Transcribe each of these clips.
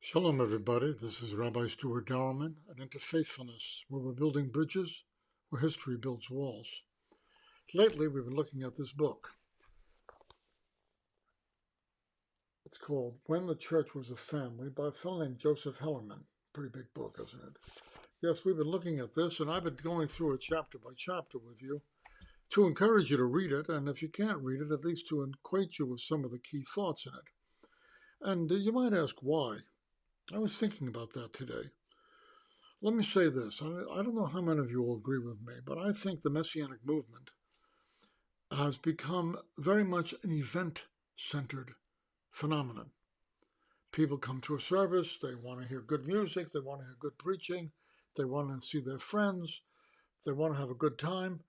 Shalom, everybody. This is Rabbi Stuart Dowerman at Interfaithfulness, where we're building bridges where history builds walls. Lately, we've been looking at this book. It's called When the Church Was a Family by a fellow named Joseph Hellerman. Pretty big book, isn't it? Yes, we've been looking at this, and I've been going through it chapter by chapter with you to encourage you to read it, and if you can't read it, at least to acquaint you with some of the key thoughts in it. And you might ask why. I was thinking about that today. Let me say this. I don't know how many of you will agree with me, but I think the Messianic Movement has become very much an event-centered phenomenon. People come to a service, they want to hear good music, they want to hear good preaching, they want to see their friends, they want to have a good time.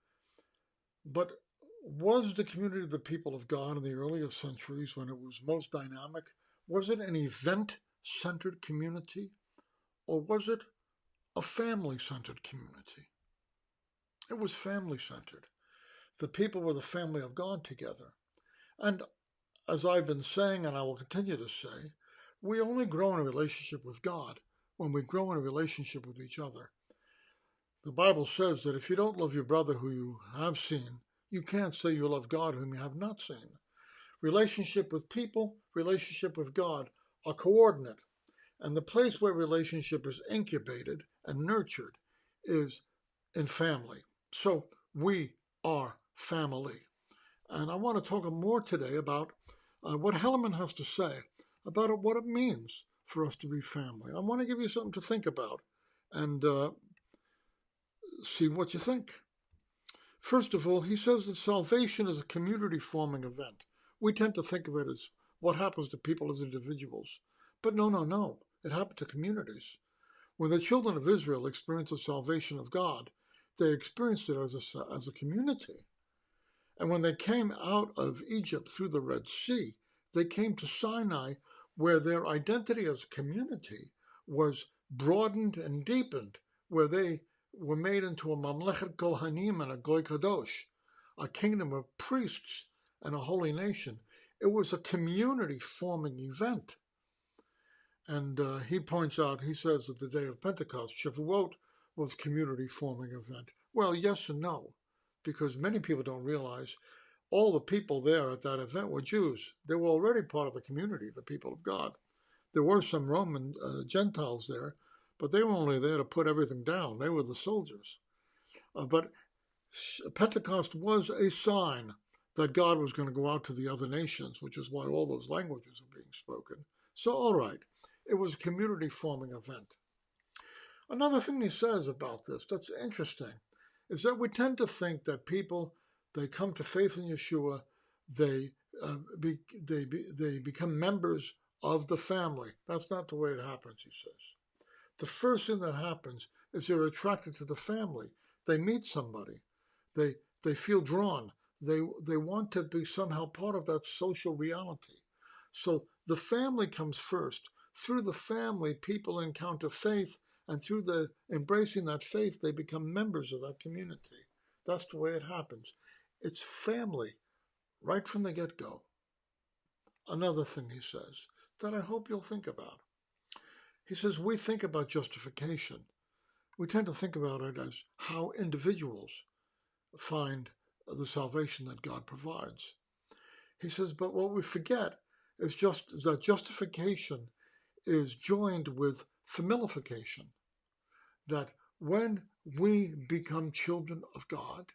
But was the community of the people of God in the earlier centuries, when it was most dynamic, was it an event-centered community, or was it a family-centered community? It was family-centered. The people were the family of God together. And as I've been saying, and I will continue to say, we only grow in a relationship with God when we grow in a relationship with each other. The Bible says that if you don't love your brother who you have seen, you can't say you love God whom you have not seen. Relationship with people, relationship with God are coordinate. And the place where relationship is incubated and nurtured is in family. So we are family. And I want to talk more today about what Hellerman has to say about what it means for us to be family. I want to give you something to think about and see what you think. First of all, he says that salvation is a community-forming event. We tend to think of it as what happens to people as individuals. But no. It happened to communities. When the children of Israel experienced the salvation of God, they experienced it as a community. And when they came out of Egypt through the Red Sea, they came to Sinai, where their identity as a community was broadened and deepened, where they were made into a Mamlechet Kohanim and a Goy Kadosh, a kingdom of priests and a holy nation. It was a community-forming event. And he points out, he says that the day of Pentecost, Shavuot, was a community-forming event. Well, yes and no, because many people don't realize all the people there at that event were Jews. They were already part of the community, the people of God. There were some Roman Gentiles there, but they were only there to put everything down. They were the soldiers. But Pentecost was a sign that God was going to go out to the other nations, which is why all those languages are being spoken. So, all right, it was a community-forming event. Another thing he says about this that's interesting is that we tend to think that people, they come to faith in Yeshua, they become members of the family. That's not the way it happens, he says. The first thing that happens is they're attracted to the family. They meet somebody. They feel drawn. They want to be somehow part of that social reality. So the family comes first. Through the family, people encounter faith, and through the embracing that faith, they become members of that community. That's the way it happens. It's family right from the get-go. Another thing he says that I hope you'll think about. He says we think about justification. We tend to think about it as how individuals find the salvation that God provides. He says, but what we forget is just that justification is joined with familification. That when we become children of God,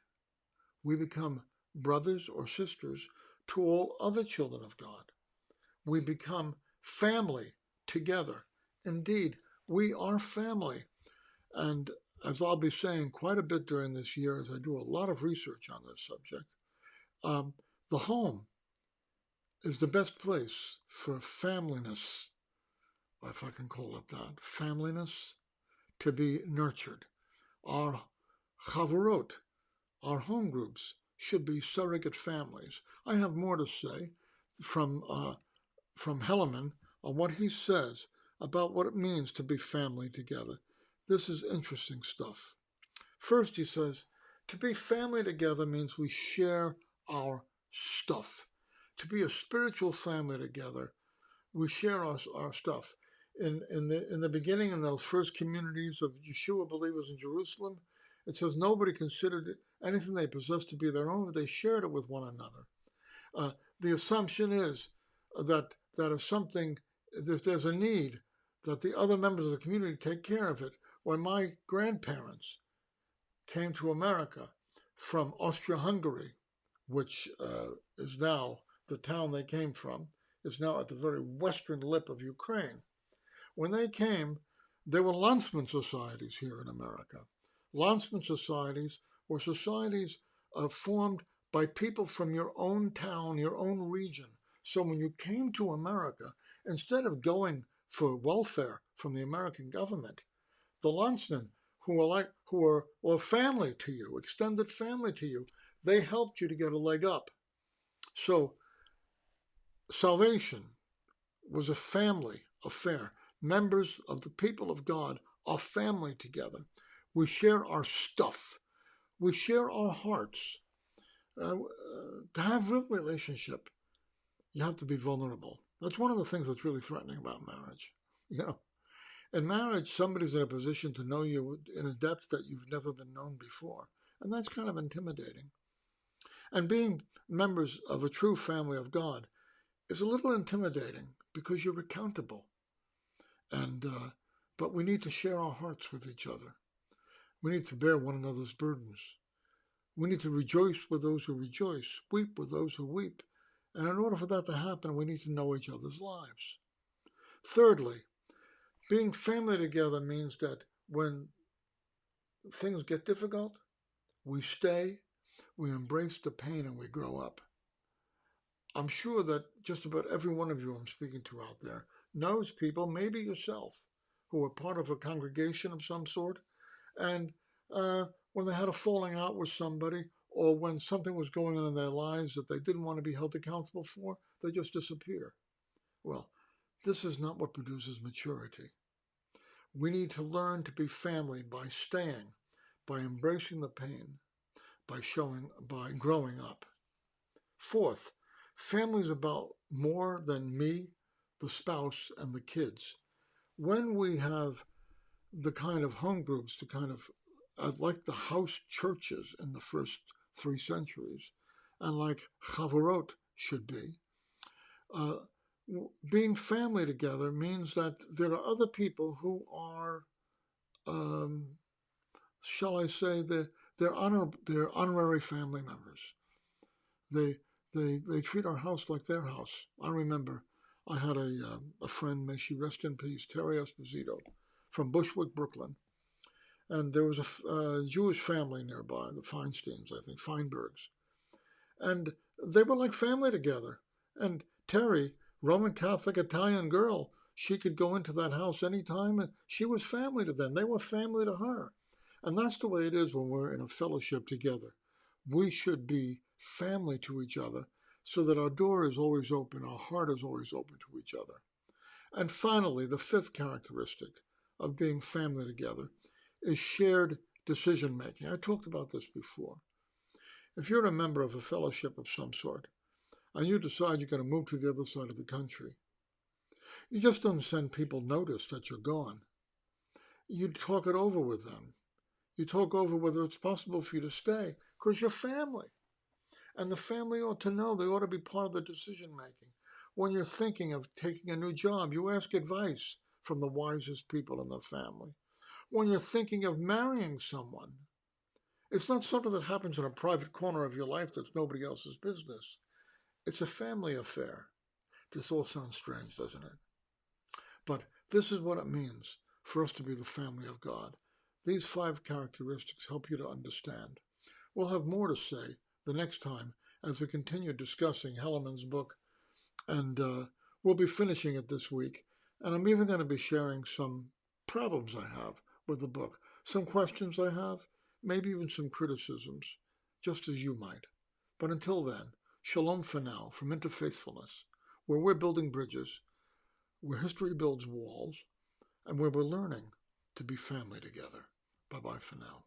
we become brothers or sisters to all other children of God. We become family together. Indeed, we are family. And as I'll be saying quite a bit during this year, as I do a lot of research on this subject, the home is the best place for familyness, if I can call it that, familyness, to be nurtured. Our chavarot, our home groups, should be surrogate families. I have more to say from Hellerman on what he says about what it means to be family together. This is interesting stuff. First, he says, to be family together means we share our stuff. To be a spiritual family together, we share our stuff. in the beginning, in those first communities of Yeshua believers in Jerusalem, it says nobody considered anything they possessed to be their own, but they shared it with one another. The assumption is that if there's a need, that the other members of the community take care of it. When my grandparents came to America from Austria-Hungary, which is now the town they came from, is now at the very western lip of Ukraine. When they came, there were landsman societies here in America. Landsman societies were societies formed by people from your own town, your own region. So when you came to America, instead of going for welfare from the American government, the landsmen who were family to you, extended family to you, they helped you to get a leg up. So salvation was a family affair. Members of the people of God are family together. We share our stuff. We share our hearts. To have real relationship, you have to be vulnerable. That's one of the things that's really threatening about marriage. In marriage, somebody's in a position to know you in a depth that you've never been known before. And that's kind of intimidating. And being members of a true family of God is a little intimidating because you're accountable. But we need to share our hearts with each other. We need to bear one another's burdens. We need to rejoice with those who rejoice, weep with those who weep. And in order for that to happen, we need to know each other's lives. Thirdly, being family together means that when things get difficult, we stay, we embrace the pain, and we grow up. I'm sure that just about every one of you I'm speaking to out there knows people, maybe yourself, who are part of a congregation of some sort, and when they had a falling out with somebody, or when something was going on in their lives that they didn't want to be held accountable for, they just disappear. Well, this is not what produces maturity. We need to learn to be family by staying, by embracing the pain, by growing up. Fourth, family is about more than me, the spouse, and the kids. When we have the kind of home groups, like the house churches in the first 3 centuries, and like Chavarot should be, being family together means that there are other people who are, shall I say, they're honorary family members. They treat our house like their house. I remember I had a friend, may she rest in peace, Terry Esposito, from Bushwick, Brooklyn. And there was a Jewish family nearby, the Feinsteins, I think, Feinbergs. And they were like family together. And Terry, Roman Catholic Italian girl, she could go into that house anytime, and she was family to them. They were family to her. And that's the way it is when we're in a fellowship together. We should be family to each other so that our door is always open, our heart is always open to each other. And finally, the fifth characteristic of being family together is shared decision-making. I talked about this before. If you're a member of a fellowship of some sort, and you decide you're going to move to the other side of the country, you just don't send people notice that you're gone. You talk it over with them. You talk over whether it's possible for you to stay, because you're family. And the family ought to know, they ought to be part of the decision-making. When you're thinking of taking a new job, you ask advice from the wisest people in the family. When you're thinking of marrying someone, it's not something that happens in a private corner of your life that's nobody else's business. It's a family affair. This all sounds strange, doesn't it? But this is what it means for us to be the family of God. These 5 characteristics help you to understand. We'll have more to say the next time as we continue discussing Hellerman's book, and we'll be finishing it this week. And I'm even going to be sharing some problems I have with the book, some questions I have, maybe even some criticisms, just as you might. But until then, shalom for now from Interfaithfulness, where we're building bridges, where history builds walls, and where we're learning to be family together. Bye-bye for now.